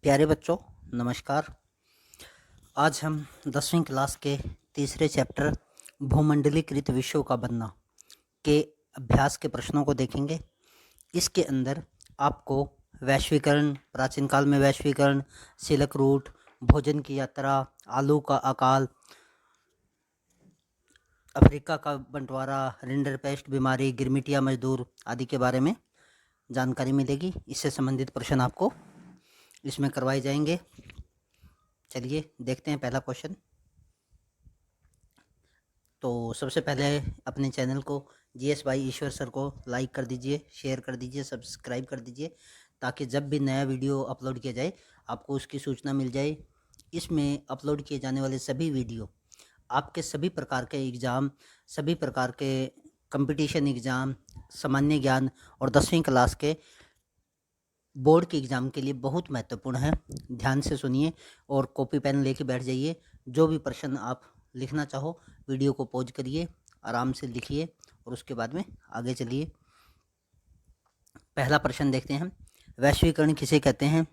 प्यारे बच्चों, नमस्कार। आज हम 10वीं क्लास के तीसरे चैप्टर भूमंडलीकृत विश्व का बनना के अभ्यास के प्रश्नों को देखेंगे। इसके अंदर आपको वैश्वीकरण, प्राचीन काल में वैश्वीकरण, सिल्क रूट, भोजन की यात्रा, आलू का अकाल, अफ्रीका का बंटवारा, रिंडरपेस्ट बीमारी, गिरमिटिया मजदूर आदि के बारे में जानकारी मिलेगी। इससे संबंधित प्रश्न आपको इसमें करवाए जाएंगे। चलिए देखते हैं पहला क्वेश्चन। तो सबसे पहले अपने चैनल को जीएस बाई ईश्वर सर को लाइक कर दीजिए, शेयर कर दीजिए, सब्सक्राइब कर दीजिए, ताकि जब भी नया वीडियो अपलोड किया जाए आपको उसकी सूचना मिल जाए। इसमें अपलोड किए जाने वाले सभी वीडियो आपके सभी प्रकार के एग्ज़ाम, सभी प्रकार के कंपटीशन एग्ज़ाम, सामान्य ज्ञान और 10वीं क्लास के बोर्ड के एग्ज़ाम के लिए बहुत महत्वपूर्ण है। ध्यान से सुनिए और कॉपी पेन लेके बैठ जाइए। जो भी प्रश्न आप लिखना चाहो वीडियो को पॉज करिए, आराम से लिखिए और उसके बाद में आगे चलिए। पहला प्रश्न देखते हैं, वैश्वीकरण किसे कहते हैं?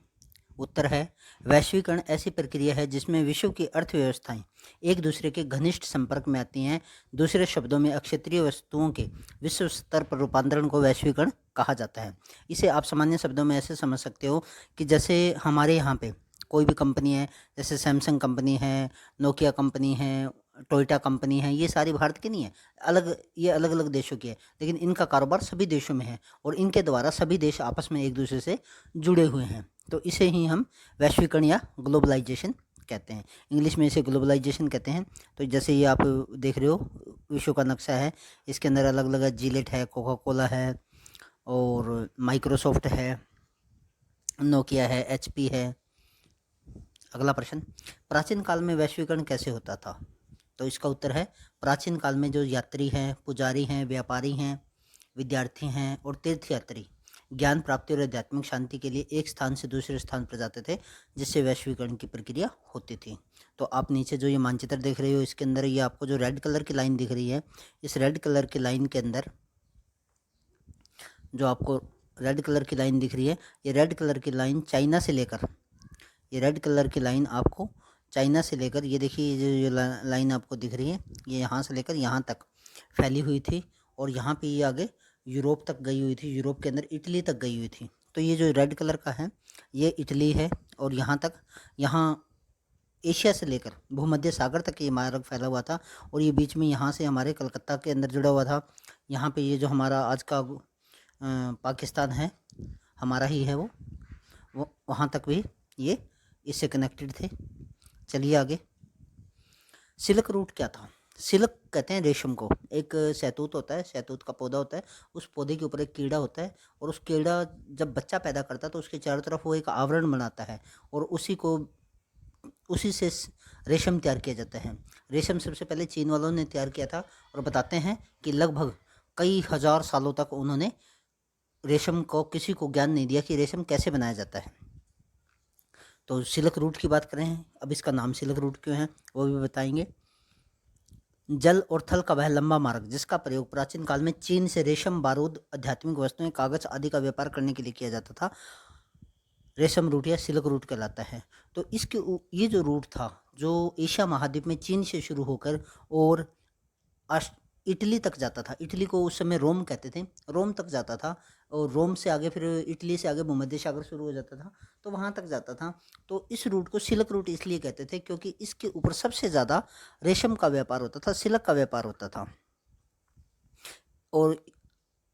उत्तर है, वैश्वीकरण ऐसी प्रक्रिया है जिसमें विश्व की अर्थव्यवस्थाएं एक दूसरे के घनिष्ठ संपर्क में आती हैं। दूसरे शब्दों में अक्षेत्रीय वस्तुओं के विश्व स्तर पर रूपांतरण को वैश्वीकरण कहा जाता है। इसे आप सामान्य शब्दों में ऐसे समझ सकते हो कि जैसे हमारे यहाँ पे कोई भी कंपनी है, जैसे सैमसंग कंपनी है, नोकिया कंपनी है, टोयोटा कंपनी है, ये सारी भारत की नहीं है, ये अलग अलग देशों की है, लेकिन इनका कारोबार सभी देशों में है और इनके द्वारा सभी देश आपस में एक दूसरे से जुड़े हुए हैं। तो इसे ही हम वैश्वीकरण या ग्लोबलाइजेशन कहते हैं। इंग्लिश में इसे ग्लोबलाइजेशन कहते हैं। तो जैसे ये आप देख रहे हो विश्व का नक्शा है, इसके अंदर अलग अलग जिलेट है, कोका कोला है और माइक्रोसॉफ्ट है, नोकिया है, एचपी है। अगला प्रश्न, प्राचीन काल में वैश्वीकरण कैसे होता था? तो इसका उत्तर है, प्राचीन काल में जो यात्री हैं, पुजारी हैं, व्यापारी हैं, विद्यार्थी हैं और तीर्थयात्री ज्ञान प्राप्ति और आध्यात्मिक शांति के लिए एक स्थान से दूसरे स्थान पर जाते थे, जिससे वैश्वीकरण की प्रक्रिया होती थी। तो आप नीचे जो ये मानचित्र देख रहे हो, इसके अंदर ये आपको जो रेड कलर की लाइन दिख रही है, इस रेड कलर की लाइन के अंदर जो आपको रेड कलर की लाइन दिख रही है, ये रेड कलर की लाइन चाइना से लेकर, ये रेड कलर की लाइन आपको चाइना से लेकर, ये देखिए ये जो लाइन आपको दिख रही है, ये यहाँ से लेकर यहाँ तक फैली हुई थी और यहाँ पे ये आगे यूरोप तक गई हुई थी, यूरोप के अंदर इटली तक गई हुई थी। तो ये जो रेड कलर का है ये इटली है और यहाँ तक, यहाँ एशिया से लेकर भूमध्य सागर तक ये मार्ग फैला हुआ था और ये बीच में यहाँ से हमारे कलकत्ता के अंदर जुड़ा हुआ था। यहाँ पे ये जो हमारा आज का पाकिस्तान है, हमारा ही है, वो वहाँ तक भी ये इससे कनेक्टेड थे। चलिए आगे, सिल्क रूट क्या था? सिल्क कहते हैं रेशम को। एक शहतूत होता है, शहतूत का पौधा होता है, उस पौधे के ऊपर एक कीड़ा होता है और उस कीड़ा जब बच्चा पैदा करता है तो उसके चारों तरफ वो एक आवरण बनाता है और उसी से रेशम तैयार किया जाता है। रेशम सबसे पहले चीन वालों ने तैयार किया था और बताते हैं कि लगभग कई हजार सालों तक उन्होंने रेशम को, किसी को ज्ञान नहीं दिया कि रेशम कैसे बनाया जाता है। तो सिल्क रूट की बात करें, अब इसका नाम सिल्क रूट क्यों है वो भी बताएंगे। जल और थल का वह लंबा मार्ग जिसका प्रयोग प्राचीन काल में चीन से रेशम, बारूद, आध्यात्मिक वस्तुएं, कागज आदि का व्यापार करने के लिए किया जाता था, रेशम रूट या सिल्क रूट कहलाता है। तो ये जो रूट था, जो एशिया महाद्वीप में चीन से शुरू होकर और इटली तक जाता था, इटली को उस समय रोम कहते थे, रोम तक जाता था और रोम से आगे फिर इटली से आगे भूमध्य सागर शुरू हो जाता था, तो वहाँ तक जाता था। तो इस रूट को सिल्क रूट इसलिए कहते थे क्योंकि इसके ऊपर सबसे ज़्यादा रेशम का व्यापार होता था, सिल्क का व्यापार होता था और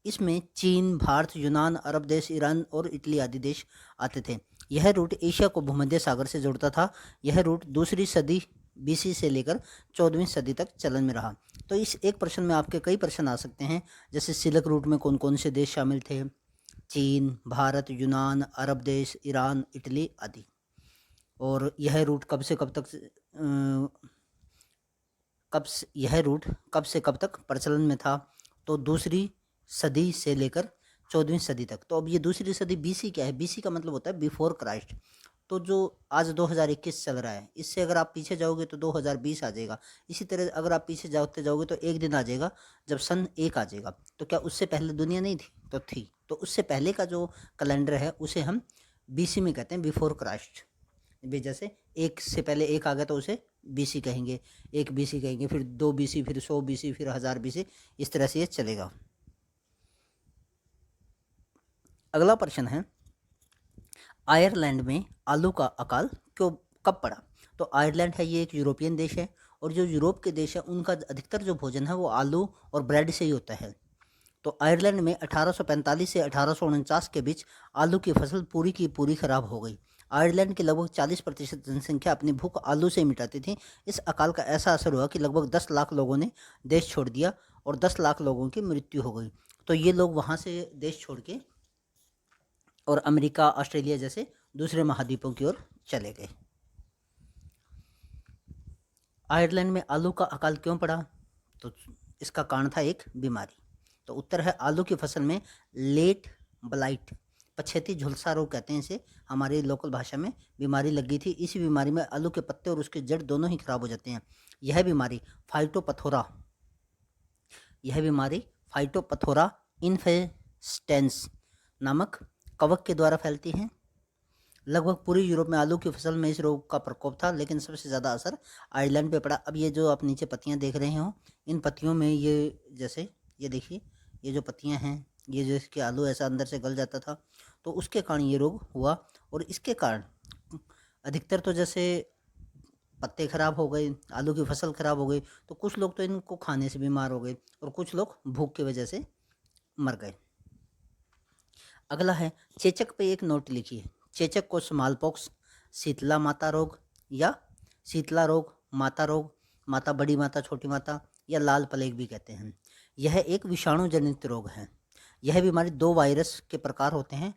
इसमें चीन, भारत, यूनान, अरब देश, ईरान और इटली आदि देश आते थे। यह रूट एशिया को भूमध्य सागर से जोड़ता था। यह रूट दूसरी सदी बीसी से लेकर 14वीं सदी तक चलन में रहा। तो इस एक प्रश्न में आपके कई प्रश्न आ सकते हैं, जैसे सिल्क रूट में कौन कौन से देश शामिल थे? चीन, भारत, यूनान, अरब देश, ईरान, इटली आदि। और यह रूट कब से कब तक प्रचलन में था? तो दूसरी सदी से लेकर 14वीं सदी तक। तो अब ये दूसरी सदी बीसी क्या है? बीसी का मतलब होता है बिफोर क्राइस्ट। तो जो आज 2021 चल रहा है, इससे अगर आप पीछे जाओगे तो 2020 आ जाएगा। इसी तरह अगर आप पीछे जाते जाओगे तो एक दिन आ जाएगा जब सन 1 आ जाएगा। तो क्या उससे पहले दुनिया नहीं थी? तो थी। तो उससे पहले का जो कैलेंडर है उसे हम BC में कहते हैं, बिफोर क्राइस्ट। जैसे एक से पहले एक आ गया तो उसे BC कहेंगे, 1 BC कहेंगे, फिर 2 BC, फिर 100 BC, फिर 1000 BC, इस तरह से ये चलेगा। अगला प्रश्न है, आयरलैंड में आलू का अकाल कब पड़ा? तो आयरलैंड है ये एक यूरोपियन देश है, और जो यूरोप के देश है उनका अधिकतर जो भोजन है वो आलू और ब्रेड से ही होता है। तो आयरलैंड में 1845 से 1849 के बीच आलू की फसल पूरी की पूरी खराब हो गई। आयरलैंड की लगभग 40% जनसंख्या अपनी भूख आलू से मिटाती थी। इस अकाल का ऐसा असर हुआ कि लगभग 10 लाख लोगों ने देश छोड़ दिया और 10 लाख लोगों की मृत्यु हो गई। तो ये लोग वहाँ से देश छोड़ के और अमेरिका, ऑस्ट्रेलिया जैसे दूसरे महाद्वीपों की ओर चले गए। आयरलैंड में आलू का अकाल क्यों पड़ा? तो इसका कारण था एक बीमारी। तो उत्तर है, आलू की फसल में लेट ब्लाइट, पछेती झुलसा रोग कहते हैं इसे, हमारी लोकल भाषा में बीमारी लगी थी। इसी बीमारी में आलू के पत्ते और उसके जड़ दोनों ही खराब हो जाते हैं। यह बीमारी फाइटोपथोरा इन्फेस्टेंस नामक कवक के द्वारा फैलती है। लगभग पूरी यूरोप में आलू की फसल में इस रोग का प्रकोप था, लेकिन सबसे ज़्यादा असर आयरलैंड पे पड़ा। अब ये जो आप नीचे पत्तियां देख रहे हो, इन पत्तियों में ये जैसे ये देखिए, ये जो पत्तियां हैं, ये जो इसके आलू ऐसा अंदर से गल जाता था, तो उसके कारण ये रोग हुआ। और इसके कारण अधिकतर तो जैसे पत्ते खराब हो गए, आलू की फसल खराब हो गई, तो कुछ लोग तो इनको खाने से बीमार हो गए और कुछ लोग भूख की वजह से मर गए। अगला है, चेचक पे एक नोट लिखिए। चेचक को स्मॉलपॉक्स, शीतला माता रोग या शीतला रोग, माता रोग, माता बड़ी माता, छोटी माता या लाल प्लेग भी कहते हैं। यह एक विषाणु जनित रोग है। यह बीमारी 2 वायरस के प्रकार होते हैं,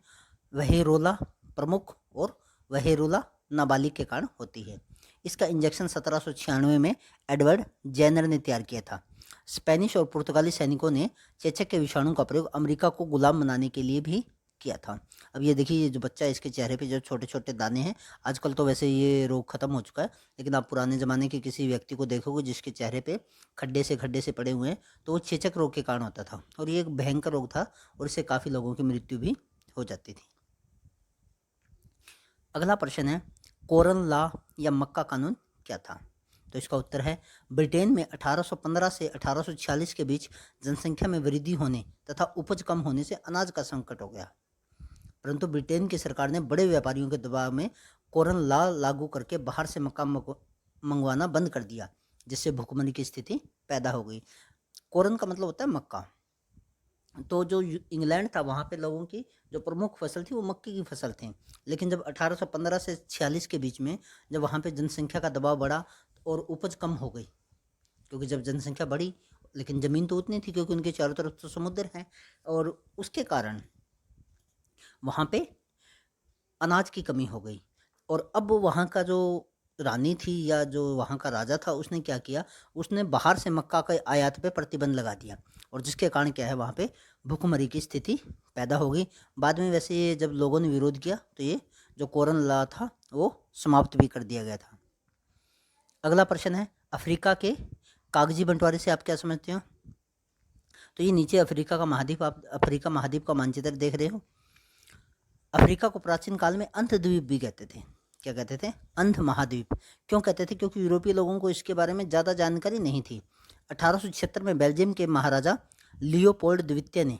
वहेरोला प्रमुख और वहेरोला नाबालिग के कारण होती है। इसका इंजेक्शन 1796 में एडवर्ड जेनर ने तैयार किया था। स्पेनिश और पुर्तगाली सैनिकों ने चेचक के विषाणु का प्रयोग अमेरिका को गुलाम बनाने के लिए भी किया था। अब ये देखिए, ये जो बच्चा है इसके चेहरे पे जो छोटे छोटे दाने हैं, आजकल तो वैसे ये रोग खत्म हो चुका है, लेकिन आप पुराने ज़माने के किसी व्यक्ति को देखोगे जिसके चेहरे पे खड्डे से पड़े हुए हैं, तो वो चेचक रोग के कारण होता था और ये एक भयंकर रोग था और इससे काफ़ी लोगों की मृत्यु भी हो जाती थी। अगला प्रश्न है, कोरन लॉ या मक्का कानून क्या था? तो इसका उत्तर है, ब्रिटेन में 1815 से 1846 के बीच जनसंख्या में वृद्धि होने तथा उपज कम होने से अनाज का संकट हो गया, परंतु ब्रिटेन की सरकार ने बड़े व्यापारियों के दबाव में कोरन लॉ लागू करके बाहर से मक्का मंगवाना बंद कर दिया, जिससे भुखमरी की स्थिति पैदा हो गई। कोरन का मतलब होता है मक्का। तो जो इंग्लैंड था, वहाँ पे लोगों की जो प्रमुख फसल थी वो मक्के की फसल थी, लेकिन जब 1815 से 46 के बीच में जब वहाँ पे जनसंख्या का दबाव बढ़ा और उपज कम हो गई, क्योंकि जब जनसंख्या बढ़ी लेकिन ज़मीन तो उतनी थी क्योंकि उनके चारों तरफ तो समुद्र हैं, और उसके कारण वहाँ पे अनाज की कमी हो गई। और अब वहाँ का जो रानी थी या जो वहाँ का राजा था, उसने क्या किया, उसने बाहर से मक्का के आयात पे प्रतिबंध लगा दिया, और जिसके कारण क्या है, वहाँ पे भूखमरी की स्थिति पैदा हो गई। बाद में वैसे ये जब लोगों ने विरोध किया तो ये जो कोरन लॉ था वो समाप्त भी कर दिया गया था। अगला प्रश्न है, अफ्रीका के कागजी बंटवारे से आप क्या समझते हो? तो ये नीचे अफ्रीका का महाद्वीप, आप अफ्रीका महाद्वीप का मानचित्र देख रहे हो। अफ्रीका को प्राचीन काल में अंधद्वीप भी कहते थे। क्या कहते थे? अंध महाद्वीप। क्यों कहते थे? क्योंकि यूरोपीय लोगों को इसके बारे में ज़्यादा जानकारी नहीं थी। 1876 में बेल्जियम के महाराजा लियोपोल्ड द्वितीय ने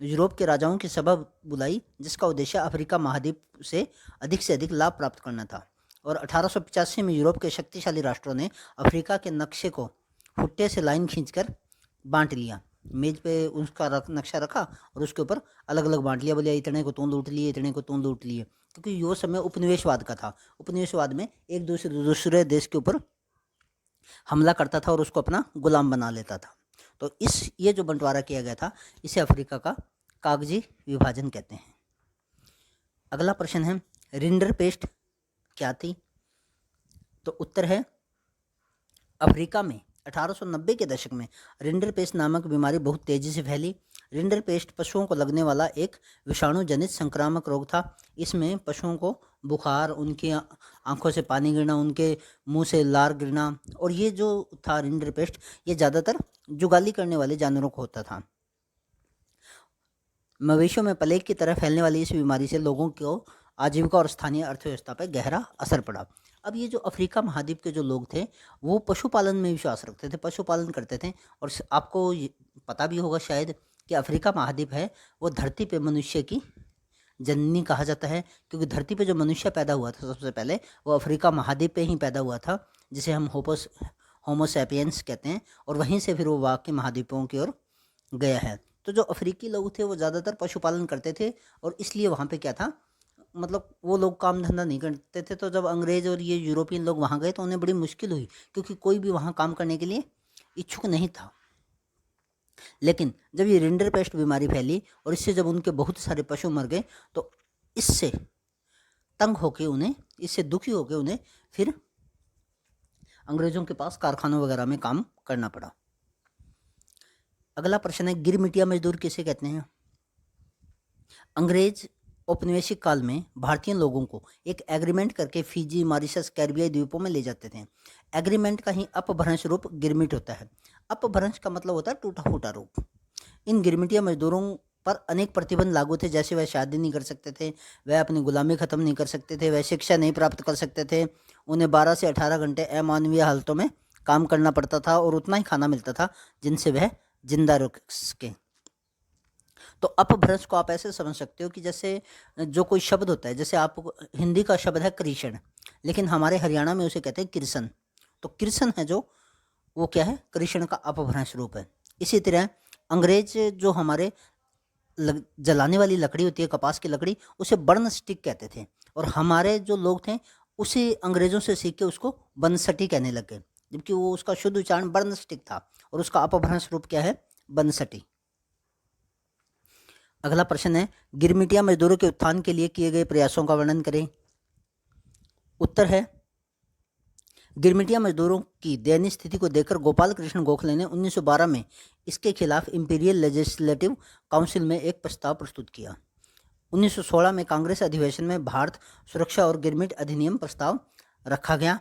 यूरोप के राजाओं की सभा बुलाई, जिसका उद्देश्य अफ्रीका महाद्वीप से अधिक लाभ प्राप्त करना था। और 1885 में यूरोप के शक्तिशाली राष्ट्रों ने अफ्रीका के नक्शे को फुट्टे से लाइन खींचकर बांट लिया। मेज पे उसका नक्शा रखा और उसके ऊपर अलग अलग बांट लिया, बोले इतने को तुम लूट लिए, इतने को तुम लूट लिए, क्योंकि वो समय उपनिवेशवाद का था। उपनिवेशवाद में एक दूसरे देश के ऊपर हमला करता था और उसको अपना गुलाम बना लेता था। तो ये जो बंटवारा किया गया था, इसे अफ्रीका का कागजी विभाजन कहते हैं। अगला प्रश्न है, रिंडरपेस्ट क्या थी? तो उत्तर है, अफ्रीका में 1890 के दशक में रिंडरपेस्ट नामक बीमारी बहुत तेज़ी से फैली। रिंडरपेस्ट पशुओं को लगने वाला एक विषाणु जनित संक्रामक रोग था। इसमें पशुओं को बुखार, उनकी आंखों से पानी गिरना, उनके मुंह से लार गिरना, और ये जो था रिंडरपेस्ट, ये ज़्यादातर जुगाली करने वाले जानवरों को होता था। मवेशियों में प्लेग की तरह फैलने वाली इस बीमारी से लोगों को आजीविका और स्थानीय अर्थव्यवस्था पर गहरा असर पड़ा। अब ये जो अफ्रीका महाद्वीप के जो लोग थे वो पशुपालन में विश्वास रखते थे, पशुपालन करते थे। और आपको पता भी होगा शायद कि अफ्रीका महाद्वीप है वो धरती पे मनुष्य की जननी कहा जाता है, क्योंकि धरती पे जो मनुष्य पैदा हुआ था सबसे पहले वो अफ्रीका महाद्वीप पे ही पैदा हुआ था, जिसे हम होमोसैपियंस कहते हैं। और वहीं से फिर वो बाकी महाद्वीपों की ओर गया है। तो जो अफ्रीकी लोग थे वो ज़्यादातर पशुपालन करते थे और इसलिए वहाँ पे क्या था, मतलब वो लोग काम धंधा नहीं करते थे। तो जब अंग्रेज़ और ये यूरोपियन लोग वहाँ गए तो उन्हें बड़ी मुश्किल हुई, क्योंकि कोई भी वहाँ काम करने के लिए इच्छुक नहीं था। लेकिन जब ये रिंडरपेस्ट बीमारी फैली और इससे जब उनके बहुत सारे पशु मर गए तो इससे तंग होके उन्हें, इससे दुखी होके उन्हें फिर अंग्रेज़ों के पास कारखानों वगैरह में काम करना पड़ा। अगला प्रश्न है, गिरमिटिया मजदूर किसे कहते हैं? अंग्रेज औपनिवेशिक काल में भारतीय लोगों को एक एग्रीमेंट करके फिजी, मॉरिशस, कैरिबियाई द्वीपों में ले जाते थे। एग्रीमेंट का ही अपभ्रंश रूप गिरमिट होता है। अपभ्रंश का मतलब होता है टूटा फूटा रूप। इन गिरमिटिया मजदूरों पर अनेक प्रतिबंध लागू थे, जैसे वह शादी नहीं कर सकते थे, वह अपनी गुलामी ख़त्म नहीं कर सकते थे, वह शिक्षा नहीं प्राप्त कर सकते थे, उन्हें 12 से 18 घंटे अमानवीय हालतों में काम करना पड़ता था और उतना ही खाना मिलता था जिनसे वह जिंदा रह सके। तो अपभ्रंश को आप ऐसे समझ सकते हो कि जैसे जो कोई शब्द होता है, जैसे आप हिंदी का शब्द है कृष्ण, लेकिन हमारे हरियाणा में उसे कहते हैं किरसन। तो किरसन है जो, वो क्या है, कृष्ण का अपभ्रंश रूप है। इसी तरह अंग्रेज जो हमारे जलाने वाली लकड़ी होती है, कपास की लकड़ी, उसे बर्न स्टिक कहते थे और हमारे जो लोग थे उसे अंग्रेज़ों से सीख के उसको बनसटी कहने लग गए, जबकि वो उसका शुद्ध उच्चारण बर्न स्टिक था और उसका अपभ्रंश रूप क्या है, बनसटी। अगला प्रश्न है, गिरमिटिया मजदूरों के उत्थान के लिए किए गए प्रयासों का वर्णन करें। उत्तर है, गिरमिटिया मजदूरों की दयनीय स्थिति को देखकर गोपाल कृष्ण गोखले ने 1912 में इसके खिलाफ इंपीरियल लेजिस्लेटिव काउंसिल में एक प्रस्ताव प्रस्तुत किया। 1916 में कांग्रेस अधिवेशन में भारत सुरक्षा और गिरमिट अधिनियम प्रस्ताव रखा गया।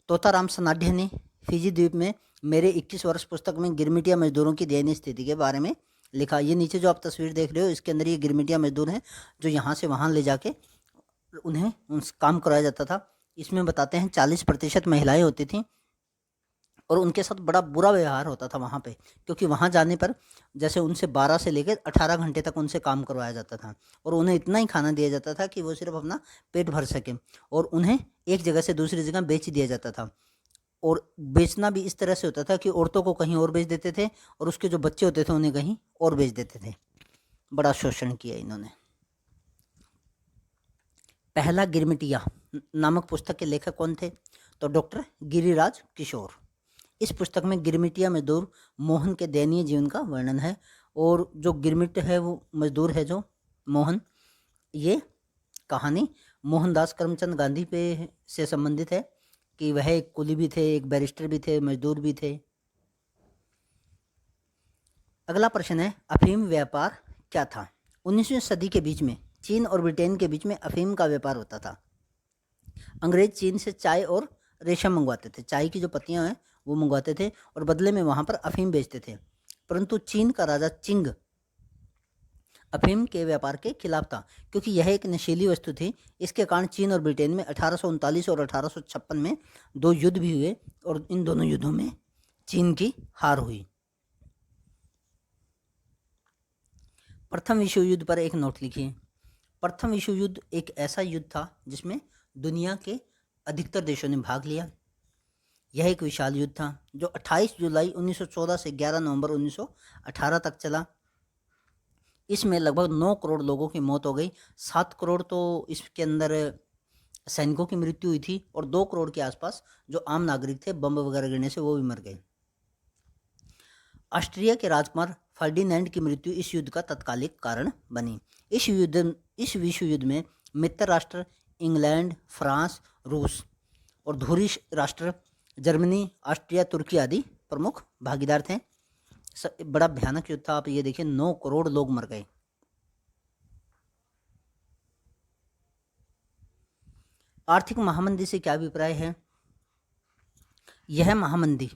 तोताराम सनाढ्य ने फिजी द्वीप में मेरे 21 वर्ष पुस्तक में गिरमिटिया मजदूरों की दयनीय स्थिति के बारे में लिखा। ये नीचे जो आप तस्वीर देख रहे हो इसके अंदर ये गिरमिटिया मजदूर हैं जो यहाँ से वहाँ ले जाके उन्हें काम कराया जाता था। इसमें बताते हैं 40% महिलाएं होती थीं और उनके साथ बड़ा बुरा व्यवहार होता था वहाँ पे, क्योंकि वहाँ जाने पर जैसे उनसे 12 से लेकर 18 घंटे तक उनसे काम करवाया जाता था और उन्हें इतना ही खाना दिया जाता था कि वो सिर्फ अपना पेट भर सकें और उन्हें एक जगह से दूसरी जगह बेच दिया जाता था। और बेचना भी इस तरह से होता था कि औरतों को कहीं और बेच देते थे और उसके जो बच्चे होते थे उन्हें कहीं और बेच देते थे। बड़ा शोषण किया इन्होंने। पहला गिरमिटिया नामक पुस्तक के लेखक कौन थे? तो डॉक्टर गिरिराज किशोर। इस पुस्तक में गिरमिटिया मजदूर मोहन के दयनीय जीवन का वर्णन है और जो गिरमिट है वो मजदूर है जो मोहन, ये कहानी मोहनदास करमचंद गांधी पे से संबंधित है कि वह एक कुली भी थे, एक बैरिस्टर भी थे, मजदूर भी थे। अगला प्रश्न है, अफीम व्यापार क्या था? 19वीं सदी के बीच में चीन और ब्रिटेन के बीच में अफीम का व्यापार होता था। अंग्रेज चीन से चाय और रेशम मंगवाते थे, चाय की जो पत्तियां हैं वो मंगवाते थे और बदले में वहाँ पर अफीम बेचते थे। परंतु चीन का राजा चिंग अफीम के व्यापार के खिलाफ था, क्योंकि यह एक नशीली वस्तु थी। इसके कारण चीन और ब्रिटेन में 1839 और 1856 में 2 युद्ध भी हुए और इन दोनों युद्धों में चीन की हार हुई। प्रथम विश्व युद्ध पर एक नोट लिखिए। प्रथम विश्व युद्ध एक ऐसा युद्ध था जिसमें दुनिया के अधिकतर देशों ने भाग लिया। यह एक विशाल युद्ध था जो 28 जुलाई 1914 से 11 नवंबर 1918 तक चला। इसमें लगभग 9 करोड़ लोगों की मौत हो गई। 7 करोड़ तो इसके अंदर सैनिकों की मृत्यु हुई थी और 2 करोड़ के आसपास जो आम नागरिक थे बम वगैरह गिरने से वो भी मर गए। ऑस्ट्रिया के राजकुमार फर्डिनेंड की मृत्यु इस युद्ध का तत्कालिक कारण बनी। इस विश्व युद्ध में मित्र राष्ट्र इंग्लैंड, फ्रांस, रूस और धुरी राष्ट्र जर्मनी, ऑस्ट्रिया, तुर्की आदि प्रमुख भागीदार थे। बड़ा भयानक युद्ध था। आप ये देखिए 9 करोड़ लोग मर गए। आर्थिक महामंदी से क्या अभिप्राय है? यह महामंदी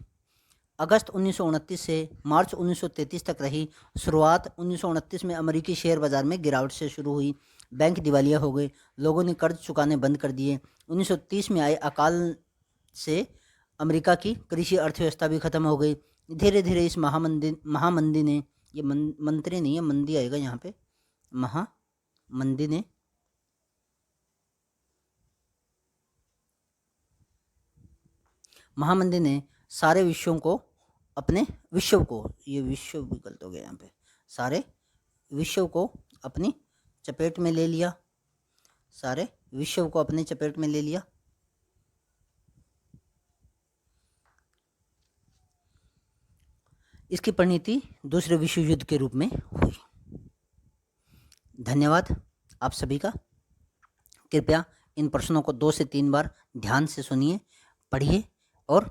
अगस्त 1929 से मार्च 1933 तक रही। शुरुआत 1929 में अमेरिकी शेयर बाजार में गिरावट से शुरू हुई। बैंक दिवालिया हो गए, लोगों ने कर्ज चुकाने बंद कर दिए। 1930 में आए अकाल से अमेरिका की कृषि अर्थव्यवस्था भी खत्म हो गई। धीरे धीरे इस महामंदी ने, ये मंत्री नहीं है, मंदी आएगा यहाँ पे, महामंदी ने सारे विश्व को, ये विश्व भी गलत हो गया यहाँ पे, सारे विश्व को अपनी चपेट में ले लिया, सारे विश्व को अपनी चपेट में ले लिया। इसकी परिणति दूसरे विश्व युद्ध के रूप में हुई। धन्यवाद आप सभी का। कृपया इन प्रश्नों को 2 से 3 बार ध्यान से सुनिए, पढ़िए और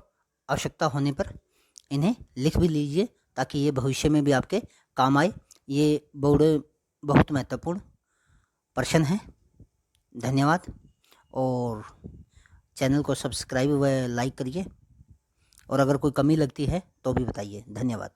आवश्यकता होने पर इन्हें लिख भी लीजिए ताकि ये भविष्य में भी आपके काम आए। ये बहुत महत्वपूर्ण प्रश्न है। धन्यवाद और चैनल को सब्सक्राइब व लाइक करिए और अगर कोई कमी लगती है तो भी बताइए। धन्यवाद।